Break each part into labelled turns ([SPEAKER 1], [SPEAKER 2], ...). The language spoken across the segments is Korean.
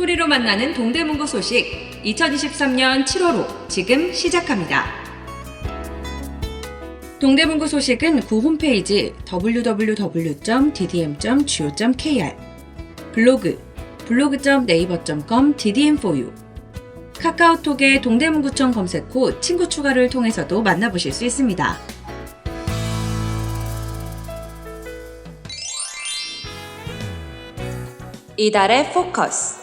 [SPEAKER 1] 소리로 만나는 동대문구 소식 2023년 7월호 지금 시작합니다. 동대문구 소식은 구 홈페이지 www.ddm.go.kr 블로그.naver.com ddm4u 카카오톡에 동대문구청 검색 후 친구 추가를 통해서도 만나보실 수 있습니다. 이달의 포커스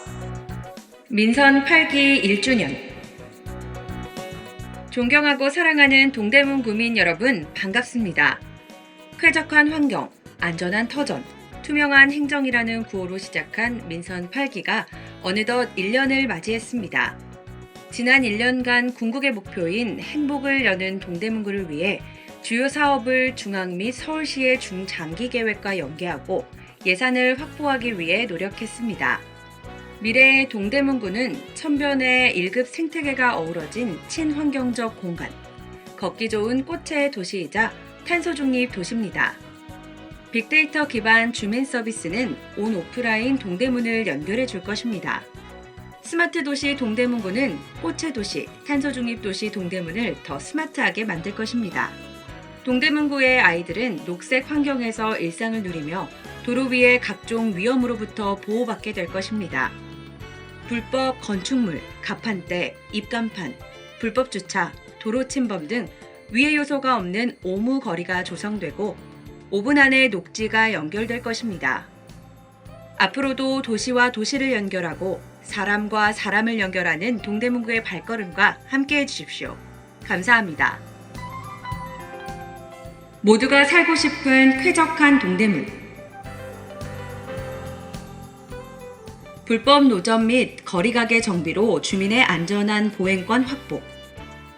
[SPEAKER 1] 민선 8기 1주년 존경하고 사랑하는 동대문 구민 여러분 반갑습니다. 쾌적한 환경, 안전한 터전, 투명한 행정이라는 구호로 시작한 민선 8기가 어느덧 1년을 맞이했습니다. 지난 1년간 궁극의 목표인 행복을 여는 동대문구를 위해 주요 사업을 중앙 및 서울시의 중장기 계획과 연계하고 예산을 확보하기 위해 노력했습니다. 미래의 동대문구는 천변의 1급 생태계가 어우러진 친환경적 공간, 걷기 좋은 꽃의 도시이자 탄소 중립 도시입니다. 빅데이터 기반 주민 서비스는 온 오프라인 동대문을 연결해 줄 것입니다. 스마트 도시 동대문구는 꽃의 도시, 탄소 중립 도시 동대문을 더 스마트하게 만들 것입니다. 동대문구의 아이들은 녹색 환경에서 일상을 누리며 도로 위의 각종 위험으로부터 보호받게 될 것입니다. 불법 건축물, 가판대, 입간판, 불법 주차, 도로 침범 등 위해 요소가 없는 오무 거리가 조성되고 5분 안에 녹지가 연결될 것입니다. 앞으로도 도시와 도시를 연결하고 사람과 사람을 연결하는 동대문구의 발걸음과 함께해 주십시오. 감사합니다. 모두가 살고 싶은 쾌적한 동대문. 불법 노점 및 거리가게 정비로 주민의 안전한 보행권 확보.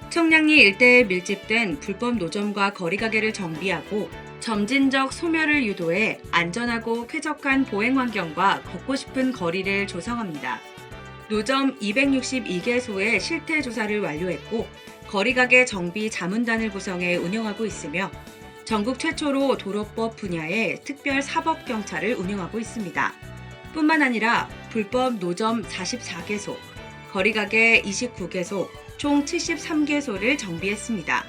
[SPEAKER 1] 청량리 일대에 밀집된 불법 노점과 거리가게를 정비하고 점진적 소멸을 유도해 안전하고 쾌적한 보행 환경과 걷고 싶은 거리를 조성합니다. 노점 262개소의 실태 조사를 완료했고 거리가게 정비 자문단을 구성해 운영하고 있으며 전국 최초로 도로법 분야의 특별 사법경찰을 운영하고 있습니다. 뿐만 아니라 불법 노점 44개소, 거리가게 29개소, 총 73개소를 정비했습니다.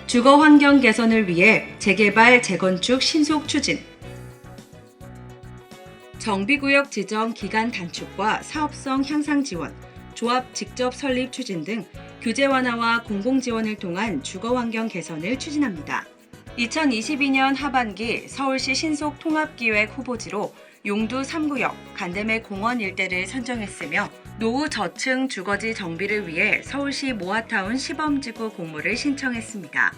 [SPEAKER 1] 주거 환경 개선을 위해 재개발, 재건축 신속 추진. 정비구역 지정 기간 단축과 사업성 향상 지원, 조합 직접 설립 추진 등 규제 완화와 공공지원을 통한 주거 환경 개선을 추진합니다. 2022년 하반기 서울시 신속 통합기획 후보지로 용두 3구역, 간대매 공원 일대를 선정했으며 노후 저층 주거지 정비를 위해 서울시 모아타운 시범지구 공모를 신청했습니다.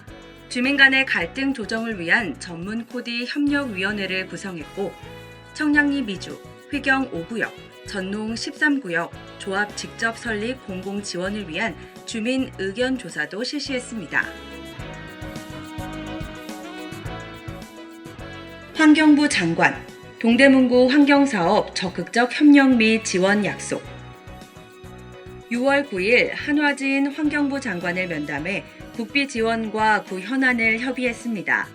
[SPEAKER 1] 주민 간의 갈등 조정을 위한 전문 코디 협력위원회를 구성했고 청량리 미주, 휘경 5구역, 전농 13구역 조합 직접 설립 공공 지원을 위한 주민 의견 조사도 실시했습니다. 환경부 장관, 동대문구 환경사업 적극적 협력 및 지원 약속. 6월 9일 한화진 환경부 장관을 면담해 국비 지원과 구 현안을 협의했습니다.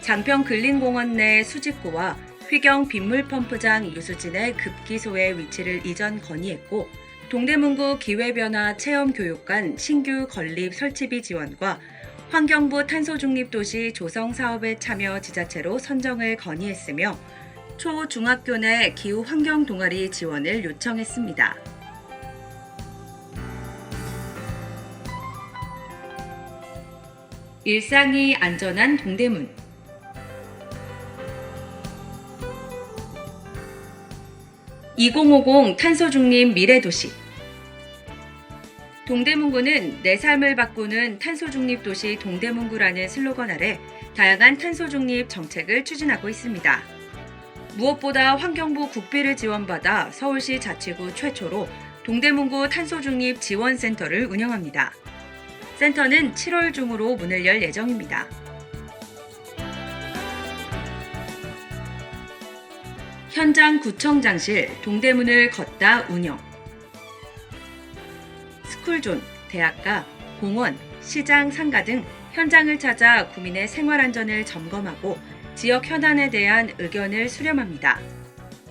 [SPEAKER 1] 장평 근린공원 내 수직구와 휘경 빗물펌프장 유수진의 급기소의 위치를 이전 건의했고 동대문구 기회변화 체험교육관 신규 건립 설치비 지원과 환경부 탄소중립도시 조성사업에 참여 지자체로 선정을 건의했으며 초, 중학교 내 기후환경 동아리 지원을 요청했습니다. 일상이 안전한 동대문. (2050) 탄소중립 미래도시. 동대문구는 내 삶을 바꾸는 탄소중립 도시 동대문구라는 슬로건 아래 다양한 탄소중립 정책을 추진하고 있습니다. 무엇보다 환경부 국비를 지원받아 서울시 자치구 최초로 동대문구 탄소중립 지원센터를 운영합니다. 센터는 7월 중으로 문을 열 예정입니다. 현장 구청장실 동대문을 걷다 운영. 스쿨존, 대학가, 공원, 시장, 상가 등 현장을 찾아 구민의 생활 안전을 점검하고 지역 현안에 대한 의견을 수렴합니다.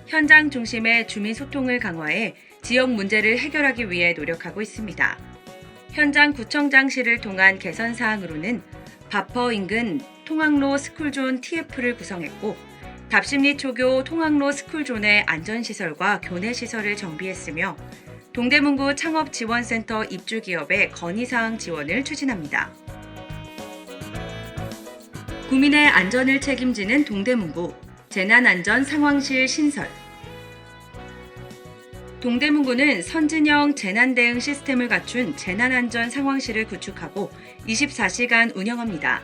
[SPEAKER 1] 현장 중심의 주민 소통을 강화해 지역 문제를 해결하기 위해 노력하고 있습니다. 현장 구청장실을 통한 개선 사항으로는 바퍼 인근 통학로 스쿨존 TF를 구성했고 답심리 초교 통학로 스쿨존의 안전시설과 교내시설을 정비했으며 동대문구 창업지원센터 입주기업의 건의사항 지원을 추진합니다. 구민의 안전을 책임지는 동대문구 재난안전상황실 신설. 동대문구는 선진형 재난대응 시스템을 갖춘 재난안전상황실을 구축하고 24시간 운영합니다.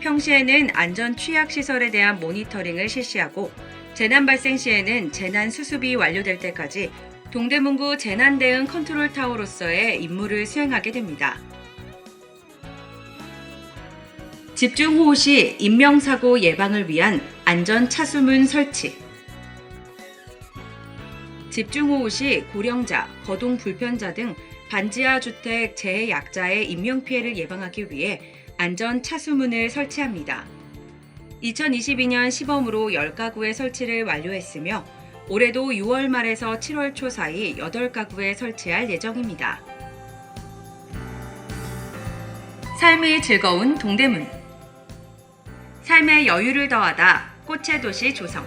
[SPEAKER 1] 평시에는 안전 취약시설에 대한 모니터링을 실시하고 재난 발생 시에는 재난 수습이 완료될 때까지 동대문구 재난대응 컨트롤타워로서의 임무를 수행하게 됩니다. 집중호우 시 인명사고 예방을 위한 안전 차수문 설치. 집중호우 시 고령자, 거동 불편자 등 반지하 주택 재해 약자의 인명피해를 예방하기 위해 안전 차수문을 설치합니다. 2022년 시범으로 10가구의 설치를 완료했으며 올해도 6월 말에서 7월 초 사이 8가구에 설치할 예정입니다. 삶이 즐거운 동대문. 삶의 여유를 더하다 꽃의 도시 조성.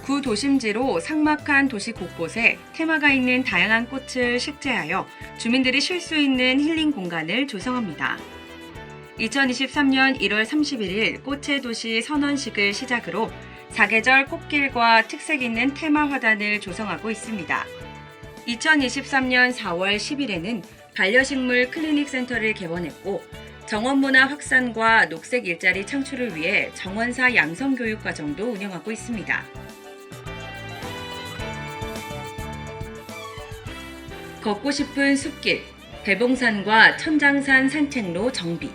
[SPEAKER 1] 구 도심지로 삭막한 도시 곳곳에 테마가 있는 다양한 꽃을 식재하여 주민들이 쉴 수 있는 힐링 공간을 조성합니다. 2023년 1월 31일 꽃의 도시 선언식을 시작으로 사계절 꽃길과 특색 있는 테마 화단을 조성하고 있습니다. 2023년 4월 10일에는 반려식물 클리닉 센터를 개원했고 정원문화 확산과 녹색 일자리 창출을 위해 정원사 양성교육과정도 운영하고 있습니다. 걷고 싶은 숲길, 배봉산과 천장산 산책로 정비.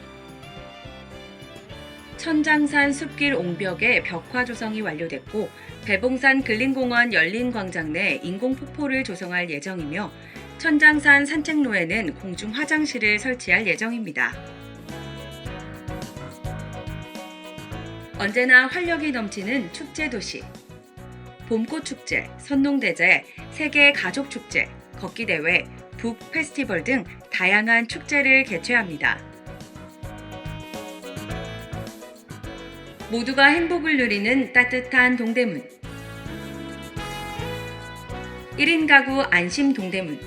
[SPEAKER 1] 천장산 숲길 옹벽의 벽화 조성이 완료됐고 배봉산 근린공원 열린광장 내 인공폭포를 조성할 예정이며 천장산 산책로에는 공중 화장실을 설치할 예정입니다. 언제나 활력이 넘치는 축제도시. 봄꽃축제, 선농대제, 세계 가족축제, 걷기대회, 북 페스티벌 등 다양한 축제를 개최합니다. 모두가 행복을 누리는 따뜻한 동대문. 1인 가구 안심 동대문.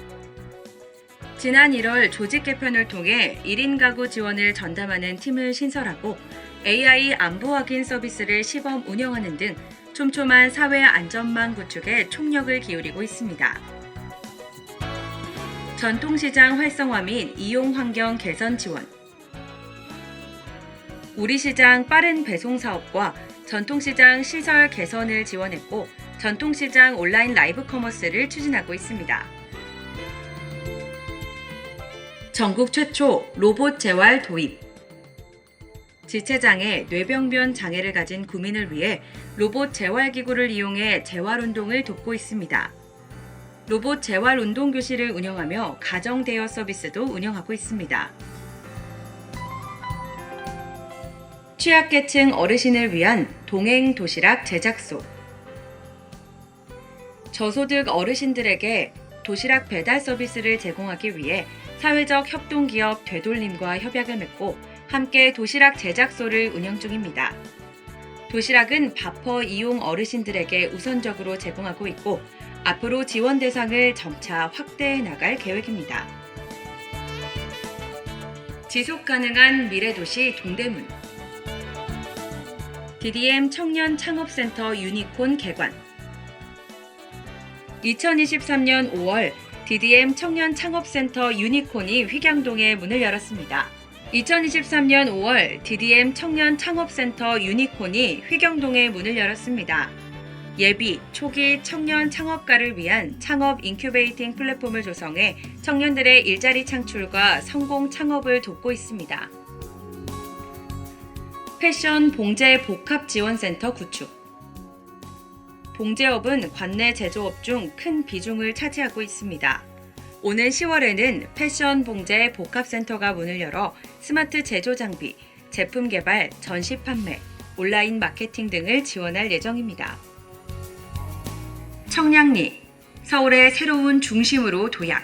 [SPEAKER 1] 지난 1월 조직 개편을 통해 1인 가구 지원을 전담하는 팀을 신설하고 AI 안부 확인 서비스를 시범 운영하는 등 촘촘한 사회 안전망 구축에 총력을 기울이고 있습니다. 전통시장 활성화 및 이용 환경 개선 지원. 우리 시장 빠른 배송 사업과 전통시장 시설 개선을 지원했고 전통시장 온라인 라이브 커머스를 추진하고 있습니다. 전국 최초 로봇 재활 도입. 지체장애, 뇌병변 장애를 가진 구민을 위해 로봇 재활기구를 이용해 재활운동을 돕고 있습니다. 로봇 재활운동교실을 운영하며 가정대여 서비스도 운영하고 있습니다. 취약계층 어르신을 위한 동행도시락 제작소. 저소득 어르신들에게 도시락 배달 서비스를 제공하기 위해 사회적 협동기업 되돌림과 협약을 맺고 함께 도시락 제작소를 운영 중입니다. 도시락은 바퍼 이용 어르신들에게 우선적으로 제공하고 있고 앞으로 지원 대상을 점차 확대해 나갈 계획입니다. 지속가능한 미래도시 동대문. DDM 청년 창업센터 유니콘 개관. 2023년 5월 DDM 청년 창업센터 유니콘이 휘경동에 문을 열었습니다. 2023년 5월 DDM 청년 창업센터 유니콘이 휘경동에 문을 열었습니다. 예비, 초기 청년 창업가를 위한 창업 인큐베이팅 플랫폼을 조성해 청년들의 일자리 창출과 성공 창업을 돕고 있습니다. 패션 봉제 복합 지원센터 구축. 봉제업은 관내 제조업 중 큰 비중을 차지하고 있습니다. 오는 10월에는 패션 봉제 복합센터가 문을 열어 스마트 제조 장비, 제품 개발, 전시 판매, 온라인 마케팅 등을 지원할 예정입니다. 청량리, 서울의 새로운 중심으로 도약.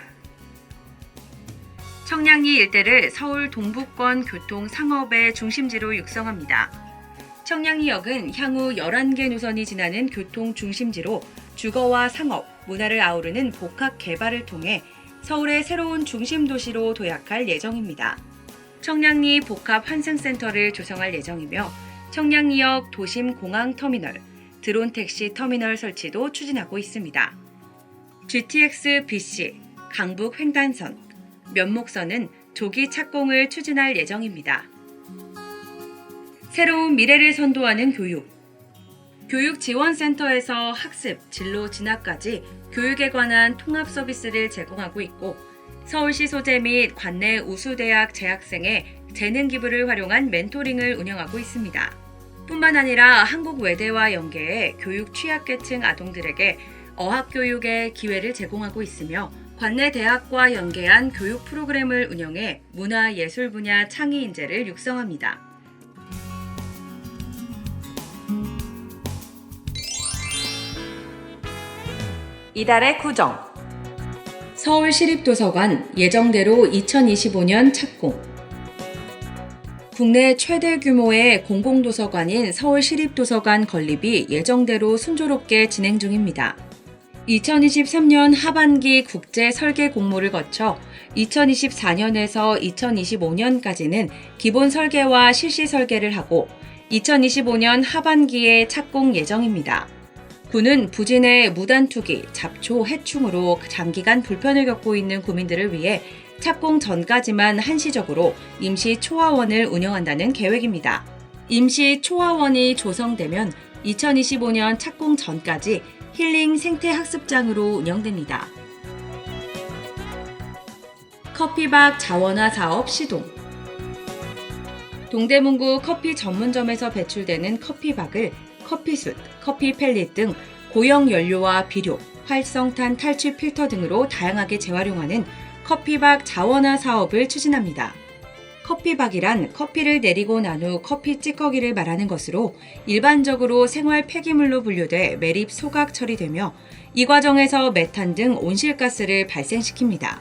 [SPEAKER 1] 청량리 일대를 서울 동부권 교통 상업의 중심지로 육성합니다. 청량리역은 향후 11개 노선이 지나는 교통 중심지로 주거와 상업, 문화를 아우르는 복합 개발을 통해 서울의 새로운 중심 도시로 도약할 예정입니다. 청량리 복합 환승센터를 조성할 예정이며 청량리역 도심공항터미널, 드론택시 터미널 설치도 추진하고 있습니다. GTX BC, 강북 횡단선, 면목선은 조기 착공을 추진할 예정입니다. 새로운 미래를 선도하는 교육. 교육지원센터에서 학습, 진로 진학까지 교육에 관한 통합 서비스를 제공하고 있고 서울시 소재 및 관내 우수대학 재학생의 재능 기부를 활용한 멘토링을 운영하고 있습니다. 뿐만 아니라 한국외대와 연계해 교육 취약계층 아동들에게 어학교육의 기회를 제공하고 있으며 관내 대학과 연계한 교육 프로그램을 운영해 문화예술 분야 창의 인재를 육성합니다. 이달의 구정. 서울시립도서관 예정대로 2025년 착공. 국내 최대 규모의 공공도서관인 서울시립도서관 건립이 예정대로 순조롭게 진행 중입니다. 2023년 하반기 국제 설계 공모를 거쳐 2024년에서 2025년까지는 기본 설계와 실시 설계를 하고 2025년 하반기에 착공 예정입니다. 구는 부진의 무단투기, 잡초, 해충으로 장기간 불편을 겪고 있는 구민들을 위해 착공 전까지만 한시적으로 임시 초화원을 운영한다는 계획입니다. 임시 초화원이 조성되면 2025년 착공 전까지 힐링 생태학습장으로 운영됩니다. 커피박 자원화 사업 시동. 동대문구 커피 전문점에서 배출되는 커피박을 커피숯, 커피 펠릿 등 고형 연료와 비료, 활성탄 탈취 필터 등으로 다양하게 재활용하는 커피박 자원화 사업을 추진합니다. 커피박이란 커피를 내리고 난 후 커피 찌꺼기를 말하는 것으로 일반적으로 생활 폐기물로 분류돼 매립 소각 처리되며 이 과정에서 메탄 등 온실가스를 발생시킵니다.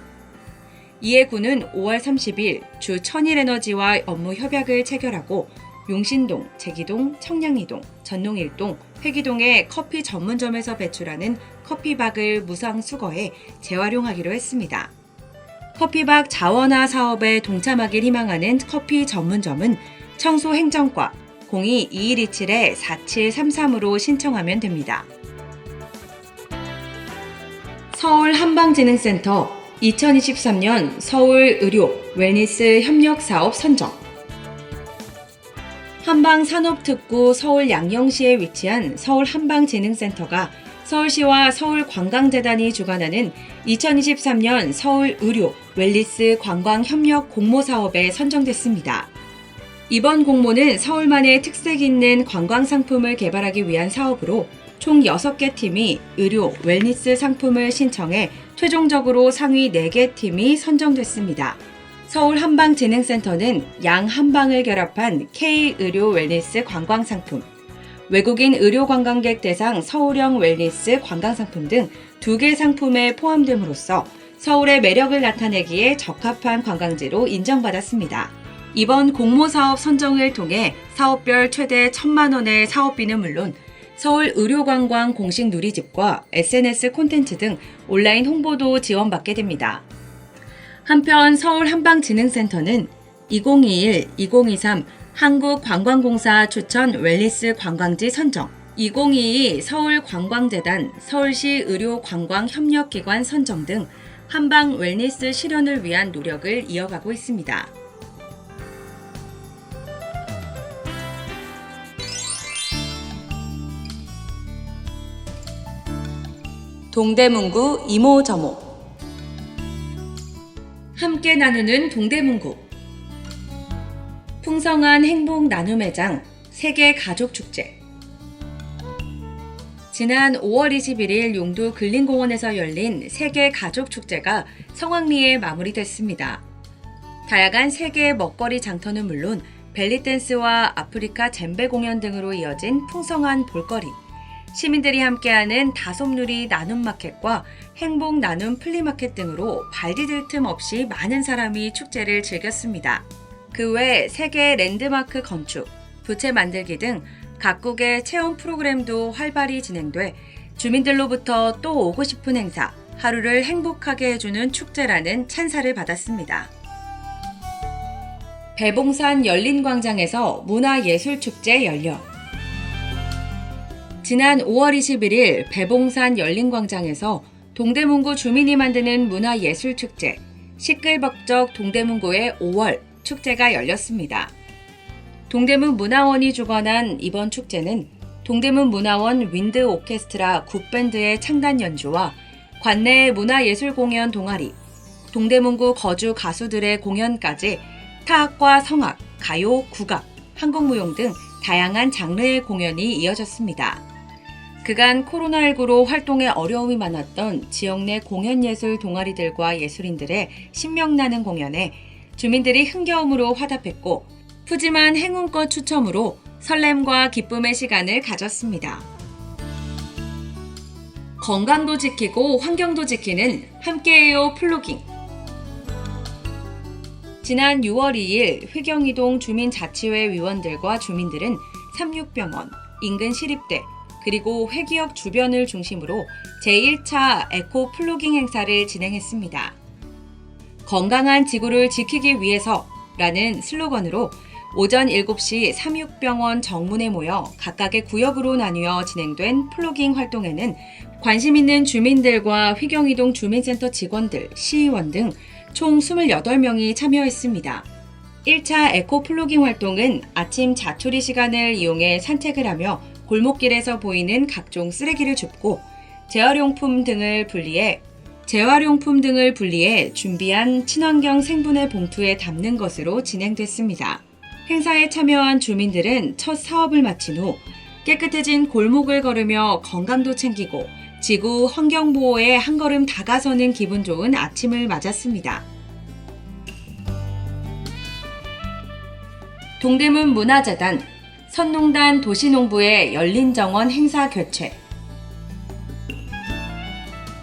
[SPEAKER 1] 이에 구는 5월 30일 주 천일에너지와 업무 협약을 체결하고 용신동, 제기동, 청량리동, 전농일동, 회기동의 커피 전문점에서 배출하는 커피박을 무상 수거해 재활용하기로 했습니다. 커피박 자원화 사업에 동참하길 희망하는 커피 전문점은 청소행정과 02-2127-4733으로 신청하면 됩니다. 서울 한방진흥센터 2023년 서울 의료 웰니스 협력사업 선정. 한방산업특구 서울 양령시에 위치한 서울 한방진흥센터가 서울시와 서울관광재단이 주관하는 2023년 서울 의료 웰니스 관광협력 공모사업에 선정됐습니다. 이번 공모는 서울만의 특색 있는 관광상품을 개발하기 위한 사업으로 총 6개 팀이 의료 웰니스 상품을 신청해 최종적으로 상위 4개 팀이 선정됐습니다. 서울 한방진흥센터는 양 한방을 결합한 K-의료 웰니스 관광상품, 외국인 의료 관광객 대상 서울형 웰니스 관광상품 등 2개 상품에 포함됨으로써 서울의 매력을 나타내기에 적합한 관광지로 인정받았습니다. 이번 공모사업 선정을 통해 사업별 최대 1,000만 원의 사업비는 물론 서울 의료관광 공식 누리집과 SNS 콘텐츠 등 온라인 홍보도 지원받게 됩니다. 한편 서울 한방진흥센터는 2021-2023 한국관광공사 추천 웰니스 관광지 선정, 2022 서울관광재단 서울시 의료관광협력기관 선정 등 한방 웰니스 실현을 위한 노력을 이어가고 있습니다. 동대문구 이모저모. 함께 나누는 동대문구. 풍성한 행복 나눔 매장 세계 가족 축제. 지난 5월 21일 용두 근린공원에서 열린 세계 가족 축제가 성황리에 마무리됐습니다. 다양한 세계 먹거리 장터는 물론 벨리댄스와 아프리카 젬베 공연 등으로 이어진 풍성한 볼거리, 시민들이 함께하는 다솜누리 나눔마켓과 행복 나눔 플리마켓 등으로 발 디딜 틈 없이 많은 사람이 축제를 즐겼습니다. 그 외 세계 랜드마크 건축, 부채 만들기 등 각국의 체험 프로그램도 활발히 진행돼 주민들로부터 또 오고 싶은 행사, 하루를 행복하게 해주는 축제라는 찬사를 받았습니다. 배봉산 열린광장에서 문화예술축제 열려. 지난 5월 21일 배봉산 열린광장에서 동대문구 주민이 만드는 문화예술축제 시끌벅적 동대문구의 5월 축제가 열렸습니다. 동대문 문화원이 주관한 이번 축제는 동대문 문화원 윈드 오케스트라 굿밴드의 창단 연주와 관내 문화예술 공연 동아리, 동대문구 거주 가수들의 공연까지 타악과 성악, 가요, 국악, 한국무용 등 다양한 장르의 공연이 이어졌습니다. 그간 코로나19로 활동에 어려움이 많았던 지역 내 공연예술 동아리들과 예술인들의 신명나는 공연에 주민들이 흥겨움으로 화답했고 푸짐한 행운꽃 추첨으로 설렘과 기쁨의 시간을 가졌습니다. 건강도 지키고 환경도 지키는 함께해요 플로깅. 지난 6월 2일 회경이동 주민자치회 위원들과 주민들은 삼육병원, 인근 시립대, 그리고 회기역 주변을 중심으로 제1차 에코 플로깅 행사를 진행했습니다. 건강한 지구를 지키기 위해서라는 슬로건으로 오전 7시 삼육병원 정문에 모여 각각의 구역으로 나뉘어 진행된 플로깅 활동에는 관심 있는 주민들과 회경이동 주민센터 직원들, 시의원 등 총 28명이 참여했습니다. 1차 에코 플로깅 활동은 아침 자투리 시간을 이용해 산책을 하며 골목길에서 보이는 각종 쓰레기를 줍고 재활용품 등을 분리해 준비한 친환경 생분해 봉투에 담는 것으로 진행됐습니다. 행사에 참여한 주민들은 첫 사업을 마친 후 깨끗해진 골목을 걸으며 건강도 챙기고 지구 환경 보호에 한 걸음 다가서는 기분 좋은 아침을 맞았습니다. 동대문 문화재단, 선농단 도시농부의 열린정원 행사 개최.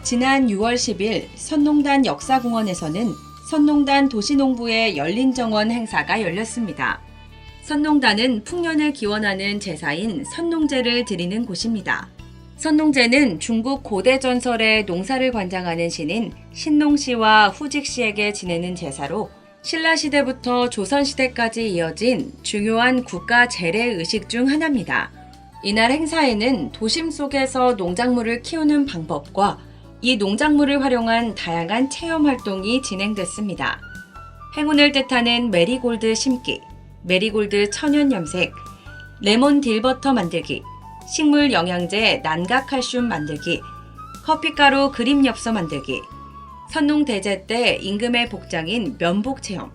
[SPEAKER 1] 지난 6월 10일 선농단 역사공원에서는 선농단 도시농부의 열린정원 행사가 열렸습니다. 선농단은 풍년을 기원하는 제사인 선농제를 드리는 곳입니다. 선농제는 중국 고대 전설의 농사를 관장하는 신인 신농씨와 후직씨에게 지내는 제사로 신라시대부터 조선시대까지 이어진 중요한 국가 재래 의식 중 하나입니다. 이날 행사에는 도심 속에서 농작물을 키우는 방법과 이 농작물을 활용한 다양한 체험 활동이 진행됐습니다. 행운을 뜻하는 메리골드 심기, 메리골드 천연 염색, 레몬 딜버터 만들기, 식물 영양제 난각칼슘 만들기, 커피가루 그림 엽서 만들기, 선농대제 때 임금의 복장인 면복 체험,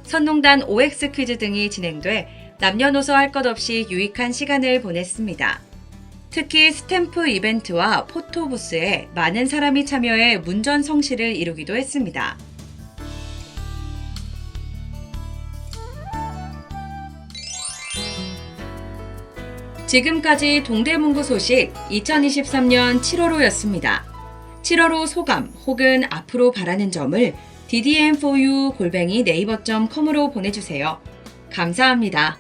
[SPEAKER 1] 선농단 OX 퀴즈 등이 진행돼 남녀노소 할 것 없이 유익한 시간을 보냈습니다. 특히 스탬프 이벤트와 포토부스에 많은 사람이 참여해 문전성시를 이루기도 했습니다. 지금까지 동대문구 소식 2023년 7월호였습니다. 7월호 소감 혹은 앞으로 바라는 점을 ddm4u@naver.com으로 보내주세요. 감사합니다.